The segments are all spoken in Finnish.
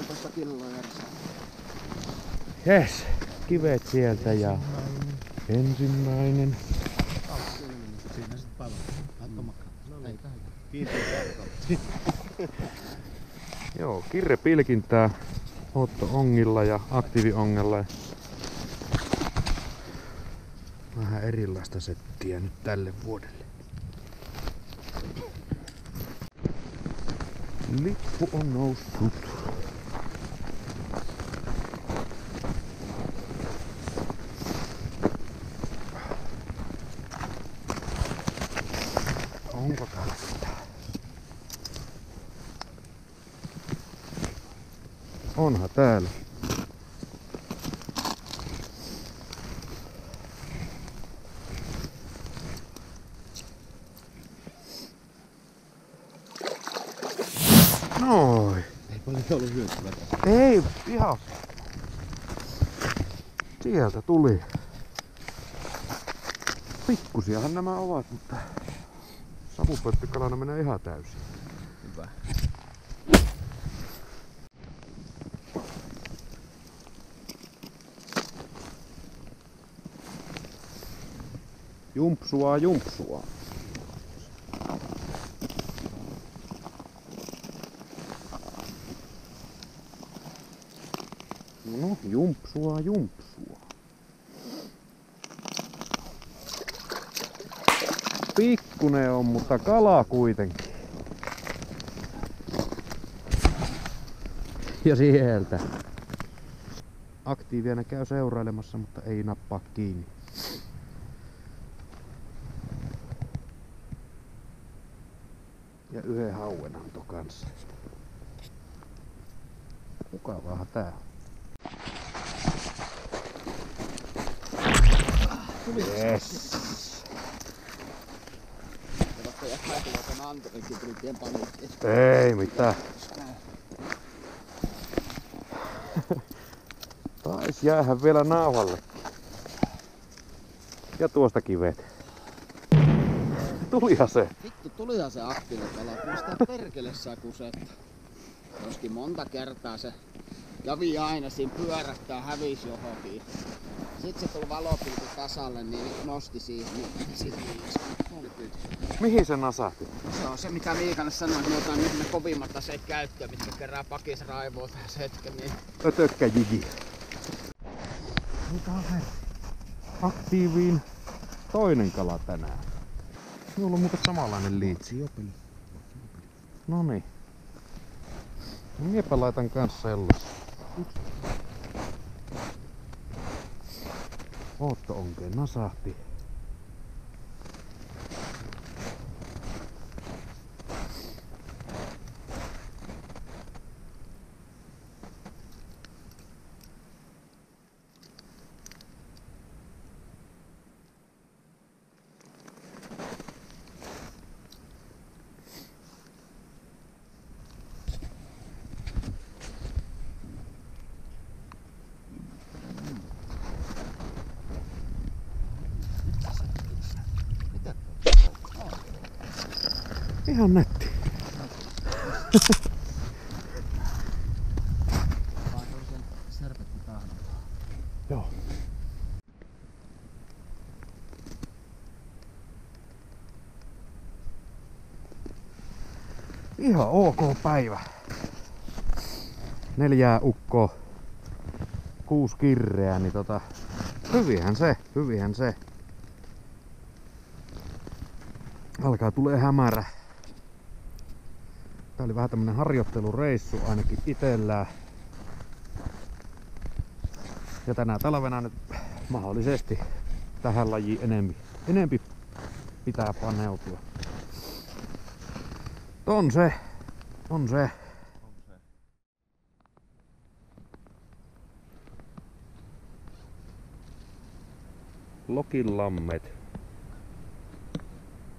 1,5 kiloa järjestää. Jes, kivet sieltä ja ensimmäinen. Siinä sit palaa. Joo, kirrepilkintää Otto-ongilla ja aktiiviongella. Vähän erilaista settiä nyt tälle vuodelle. Lippu on noussut. Onko täällä mitään? Onhan täällä. Noin. Ei paljon ollut hyötyä. Ei, ihan. Sieltä tuli. Pikkusiahan nämä ovat, mutta savupöttikalana menee ihan täysin. Hyvä. Jumpsua, jumpsua. No, jumpsua, jumpsua. Pikkunen on, mutta kala kuitenkin. Ja sieltä. Aktiivia ne käy seurailemassa, mutta ei nappaa kiinni. Ja yhden hauen antoi kanssa. Mukavaahan tää on. Yes. Ei mitään. Tais jäähän vielä nauhallekin. Ja tuosta kivet. Tulihan se. Vittu, tulihan se aktiivikala. Kun sitä perkele kusetta. Joskin monta kertaa se kävi aina siinä pyörähtää, hävisi johonkin. Sitten se tuli valopilti tasalle, niin nosti siihen. Mihin se nasahti? Se on se, mitä Miikalle sanoi, että me otan nyt ne kovimmat aseet käyttöön, mitkä kerää pakis raivoa tässä hetken. Niin... Ötökkä jigi. Mitä on se? Aktiiviin toinen kala tänään. Minulla on muuten samanlainen liitsi. Jopeli. Noniin. Miepä laitan kanssa sellaisen. Otto-onkeen nasahti. Ihan nätti. Joo. Ihan ok päivä. 4 ukkoa, 6 kirreä, niin hyvihän se. Alkaa tulee hämärä. Tää oli vähän tämmönen harjoittelureissu ainakin itellään. Ja tänä talvena nyt mahdollisesti tähän lajiin enempi pitää paneutua. On se. Lokinlammet.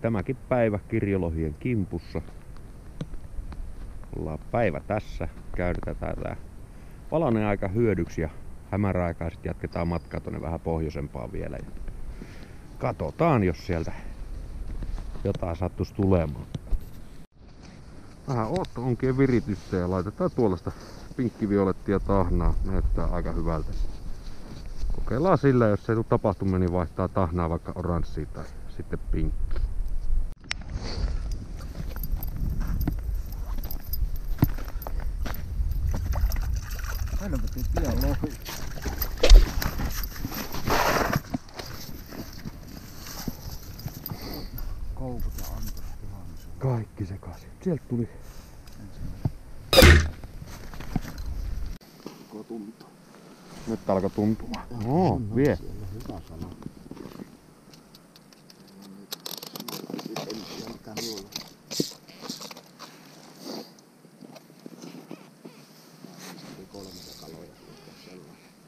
Tämäkin päivä kirjolohien kimpussa. Ollaan päivä tässä. Käytetään tää palanen aika hyödyksi ja hämäräaikaa sitten jatketaan matkaa tonne vähän pohjoisempaan vielä. Ja katsotaan, jos sieltä jotain sattuisi tulemaan. Vähän Otto-onkien viritystä ja laitetaan tuollaista pinkkivioletti ja tahnaa. Näyttää aika hyvältä. Kokeillaan sillä, jos ei tule tapahtumia, niin vaihtaa tahnaa vaikka oranssiin tai sitten pinkkiin. Helvetin pian lohi. Koukut ja antos tuhannes. Kaikki sekaisin. Sieltä tuli. Alkoi tuntua. Nyt alkoi tuntumaan. Oo, vie. Siellä hyvä sana.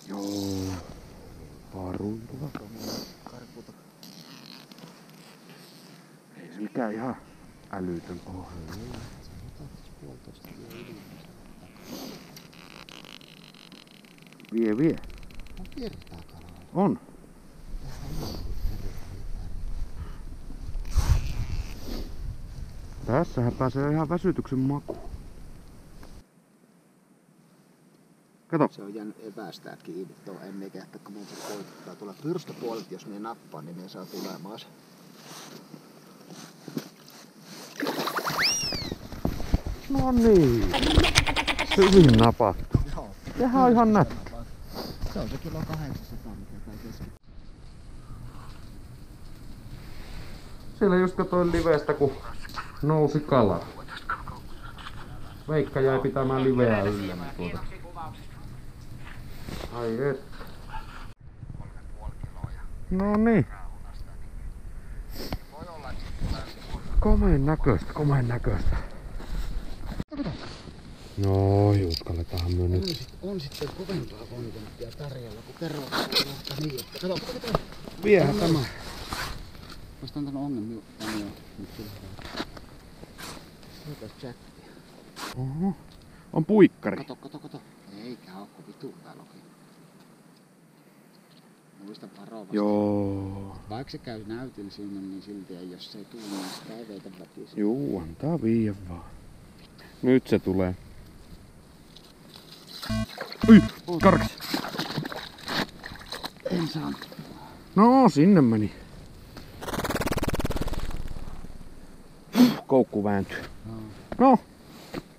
Joo. Paruilla. Karputa. Ei se mikään ihan älytön oo. Vie. On virtaa kalaa. On. Tässähän pääsee ihan väsytyksen makuun. Kato. Se on jäänyt evästää kiinni tuo ennen kehtä, kun mun koittaa tulla pyrstöpuolet, jos me nappaan, niin me saa tulemaan se. No niin. Hyvin napattu. Joo. Sehän on ihan nätti. Se on se kilo 800, mikä kai keski. Siellä just katsoin livestä, kun nousi kala. Veikka jäi pitämään liveä yllä. Tuota. Ai et. No niin. Komeen näköistä. No, uskalletaan me nyt. On sitten kovempaa kontenttia tarjolla, kun kerran kohta niin, että kato. Viehän tämä. Vastaan tänne ongelmia. Nyt kyllä. Mitäs chattia? Oho. On puikkari. Kato. Eikä oo, kun vitun täällä onkin. Muista varovasti. Joo. Vaikka se käy näytillä sinne, niin silti ei, jos se ei tuu, niin sitä ei veitä väkisin. Juu, antaa viiä vaan. Nyt se tulee. Ui, karkas. En saanut. No, sinne meni. Koukku vääntyy. No,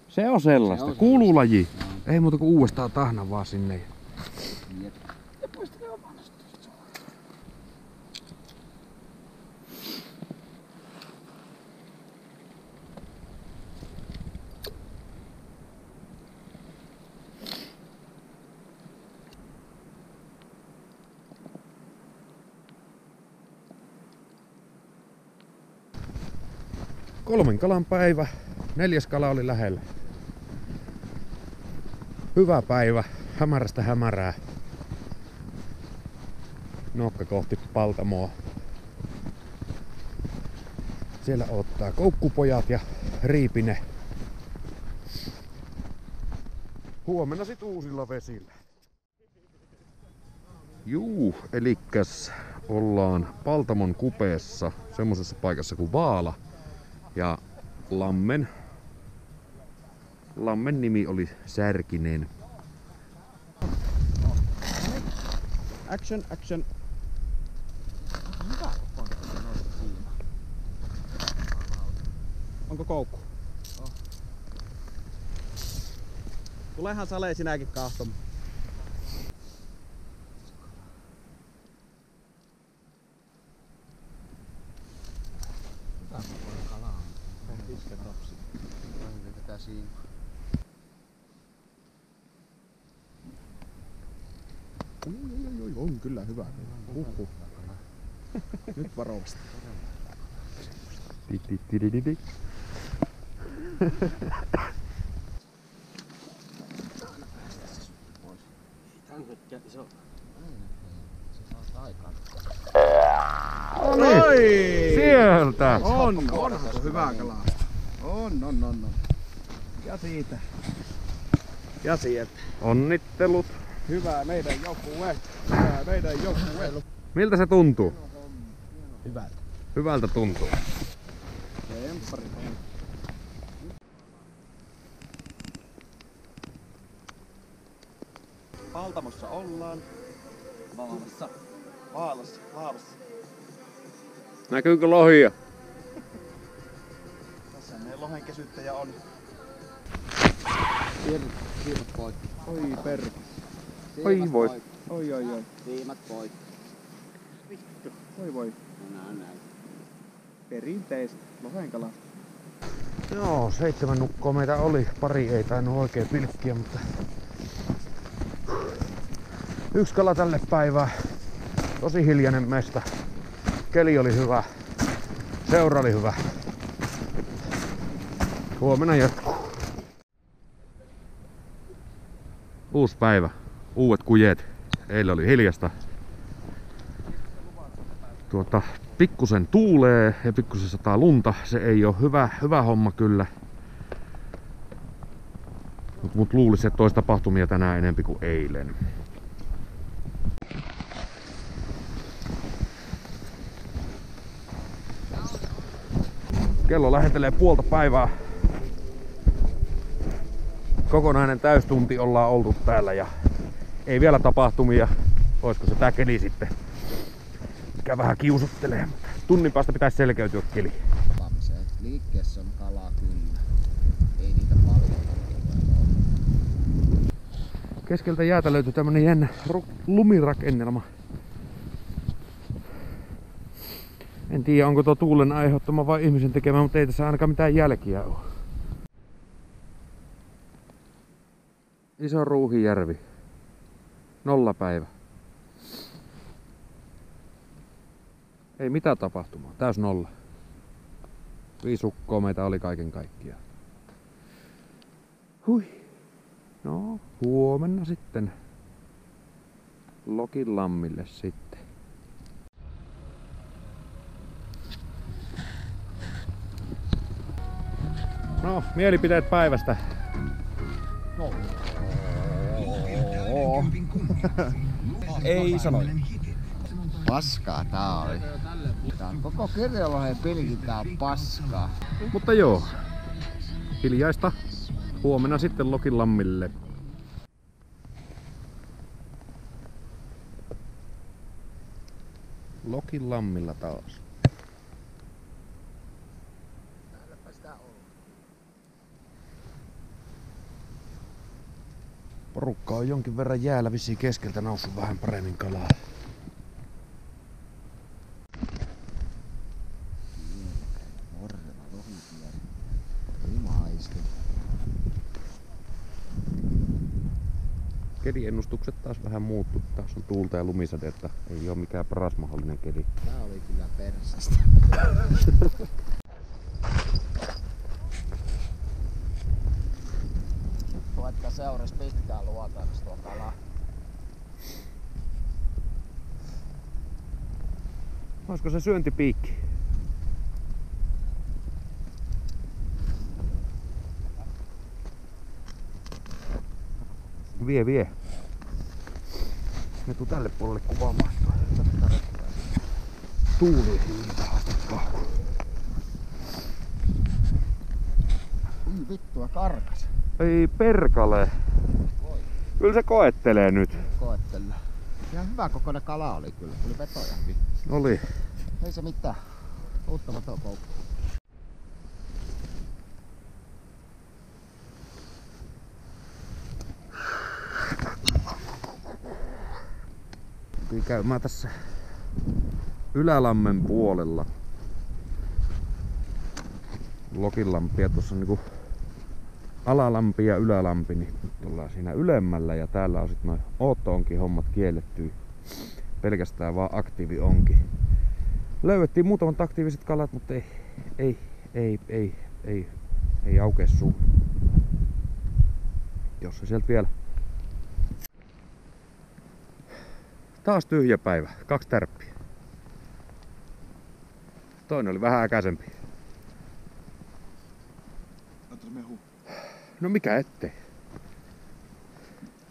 se on sellaista. Se on Kuuluu laji. Joo. Ei muuta kuin uudestaan tahna vaan sinne. Jep. Ja muista ne omasta. Kolmen kalan päivä. 4. kala oli lähellä. Hyvä päivä. Hämärästä hämärää. Nokka kohti Paltamoa. Siellä ottaa koukkupojat ja Riipinen. Huomenna sit uusilla vesillä. Juu, elikkäs ollaan Paltamon kupeessa, semmosessa paikassa kuin Vaala. Ja lammen nimi oli Särkinen. Action. Onko koukku? Oh. Tulehan Sale sinäkin kahtomaan. Hyvä kokoinen kala on. Pitkä topsi. Tätä siinä. Oi, on kyllä hyvä. Huhhuh. Nyt varovasti. Tididididi. Oi! Sieltä! Onhan se hyvä kalasta. On. Ja sieltä. Onnittelut! Hyvää meidän joukkue. Miltä se tuntuu? Hyvältä. Hyvältä tuntuu. Temppari. Paltamossa ollaan. Vaalassa. Näkyykö lohia? Tässä meidän lohenkesyttäjä on. Siimat poikki. Oi perkele. Oi voi. Oi. Siimat poikki. Vittu. Voi. No näin. Perinteistä lohenkalasta. Joo, 7 nukkoa meitä oli. Pari ei tainnut oikein pilkkiä, mutta... Yksi kala tälle päivään. Tosi hiljainen mesta. Keli oli hyvä. Seura oli hyvä. Huomenna jatkuu. Uusi päivä. Uudet kujeet. Eilen oli hiljasta. Pikkusen tuulee ja pikkusen sataa lunta. Se ei ole hyvä homma kyllä. Mut luulisi, että olisi tapahtumia tänään enempi kuin eilen. Kello lähentelee puolta päivää. Kokonainen täystunti ollaan oltu täällä ja ei vielä tapahtumia. Olisiko se tää keli sitten, mikä vähän kiusuttelee. Tunnin päästä pitäisi selkeytyä keli. Liikkeessä on kalaa kyllä. Ei niitä paljon. Keskeltä jäätä löytyi tämmönen jännä lumirakennelma. En tiedä onko tuo tuulen aiheuttama vai ihmisen tekemä, mutta ei tässä ainakaan mitään jälkiä ole. Iso Ruuhijärvi. 0 päivä. Ei mitään tapahtumaa. Täys 0. 5 ukkoa meitä oli kaiken kaikkiaan. Hui. No, huomenna sitten Lokinlammille sitten. No, mielipiteet päivästä. Ei sanoja. Paskaa tää oli. Tää on koko kirjolohen pilkintä on paskaa. Mutta joo, hiljaista. Huomenna sitten Lokinlammille. Lokinlammilla taas. Porukka on jonkin verran jäällä vissiin keskeltä noussut vähän paremmin kalaa. Keliennustukset taas vähän muuttu. Taas on tuulta ja lumisadetta. Ei oo mikään paras mahdollinen keli. Tää oli kyllä persästä. Vaikka seuras pistetään luotaanko tuo kalaa. Olisiko se syöntipiikki? Vie. Ne tuu tälle puolelle kuvaamaan. Tuuli hiiltä haastakkaa. Vittua karkas. Ei perkale. Kyllä se koettelee nyt. Koettele. Ihan hyvä kokoinen kala oli kyllä. Tuli vetoja hyvin. Oli. Ei se mitään. Uutta vetokoukku. Tuli käymään tässä Ylälammen puolella. Lokinlampia tuossa on niinku Alalampi ja Ylälampi, niin nyt ollaan siinä ylemmällä ja täällä on sit noin ootto-onkin hommat kielletty. Pelkästään vaan aktiivi-onki. Löydettiin muutamat aktiiviset kalat, mutta ei aukee suu. Jos se sieltä vielä. Taas tyhjä päivä, 2 tärppiä. Toinen oli vähän äkäisempi. Otas mehu. No mikä ettei.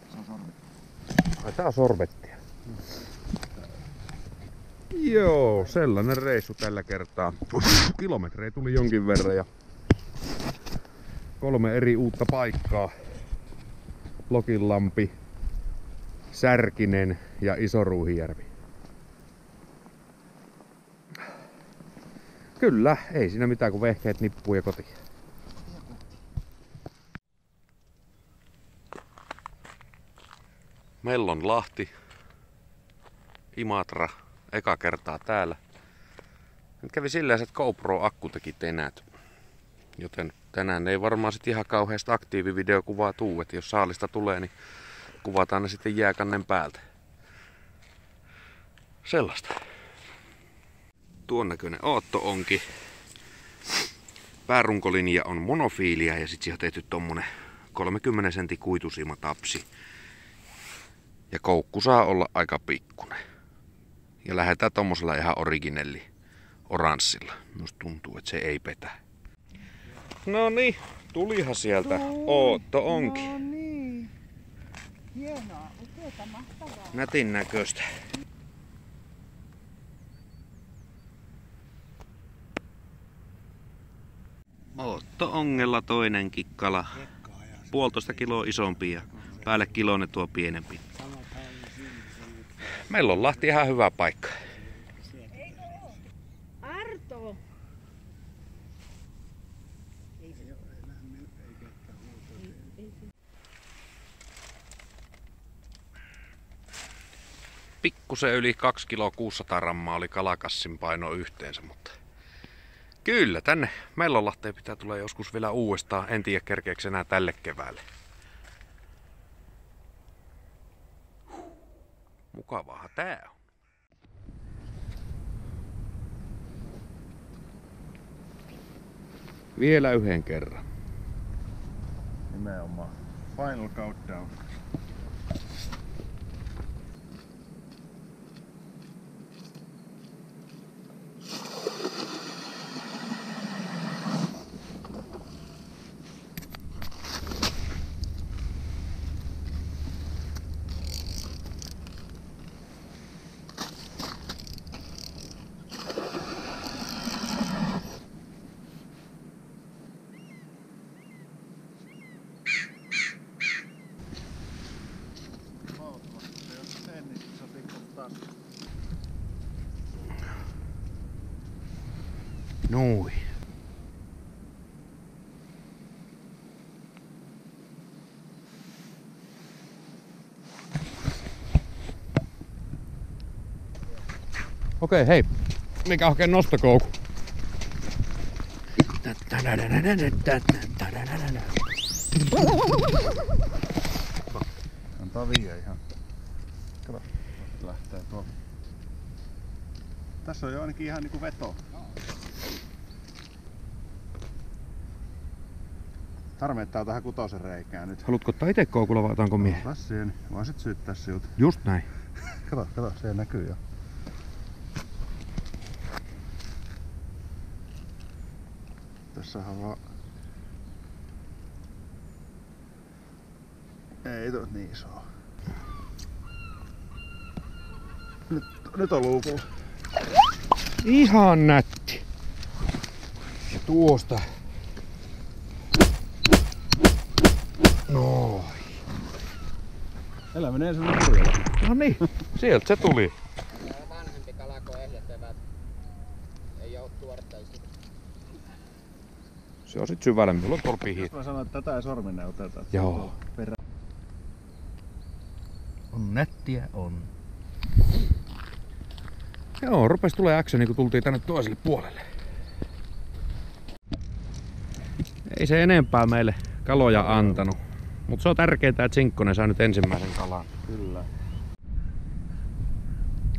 Se on sormetti. Ai tää on sorbettia. Joo, sellainen reissu tällä kertaa. Kilometrejä tuli jonkin verran ja 3 eri uutta paikkaa. Lokinlampi, Särkinen ja Iso Ruuhijärvi. Kyllä, ei siinä mitään kuin vehkeet nippuu ja kotiin. Mellonlahti, Imatra, eka kertaa täällä. Nyt kävi silleen, että GoPro-akku teki tenät. Joten tänään ei varmaan sit ihan kauheasta aktiivivideokuvaa tuu, että jos saalista tulee, niin kuvataan ne sitten jääkannen päältä. Sellaista. Tuon näköinen Ootto-onki. Päärunkolinja on monofiilia ja sit siihen on tehty tommonen 30 sentin kuitusiimatapsi. Ja koukku saa olla aika pikkunen. Ja lähdetään tommosella ihan originelli oranssilla. Musta tuntuu, että se ei petä. No niin, tulihan sieltä Ootto-onki. No niin. Hienoa, upeeta, mahtavaa. Nätin näköistä. Ootto-ongella toinenkin kala. 1,5 kiloa isompi ja päälle kiloinen tuo pienempi. Meillä on Lahti ihan hyvä paikka. Eikö oo? Arto! Pikkusen yli 2 kiloa 600 grammaa oli kalakassin paino yhteensä, mutta kyllä tänne Mellonlahteen pitää tulla joskus vielä uudestaan. En tiedä kerkeekö enää tälle keväälle. Mukavaahan tää on. Vielä yhden kerran. Nimenomaan. Final countdown. Noin. Okei, hei. Mikä hakee nostokoukku? Antaa viiä ihan. Kato, lähtee tuo. Tässä on jo ainakin ihan niinku veto. Harmi, että tää on tähän 6 reikään nyt. Haluatko ottaa ite koukulla vai otanko mie? Ota siihen, vaan sit syyttää siltä. Just näin. Kato, se näkyy jo. Tässä on vaan... Ei tuo niin iso. Nyt on luukulla. Ihan nätti. Ja tuosta. Noin. Elä menee ensin purjalla. No niin, sieltä se tuli. Vanhempi kala kuin ehjät evät. Ei oo tuoretta. Se on sit syvällä, mulla on tuolla pihit. Mä sanoin, että tätä ei sorminne oteta. Joo. Perä. On nättiä, on. Joo, rupes tulee actioni, kun tultiin tänne toiselle puolelle. Ei se enempää meille kaloja antanut. Mutta se on tärkeää, että Sinkkonen saa nyt ensimmäisen kalan. Kyllä.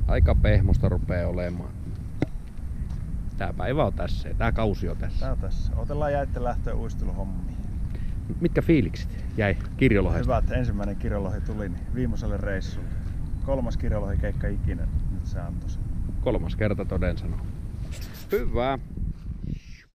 Aika pehmosta rupee olemaan. Tää päivä on tässä ja tää kausi on tässä. Tää on tässä. Otellaan jäitten lähtöä uisteluhommiin. Mitkä fiilikset jäi kirjolohesta? Hyvä, että ensimmäinen kirjolohi tuli niin viimeiselle reissulle. 3. kirjolohi keikka ikinä. Nyt se antoi sen. 3. kerta toden sanoo. Hyvä.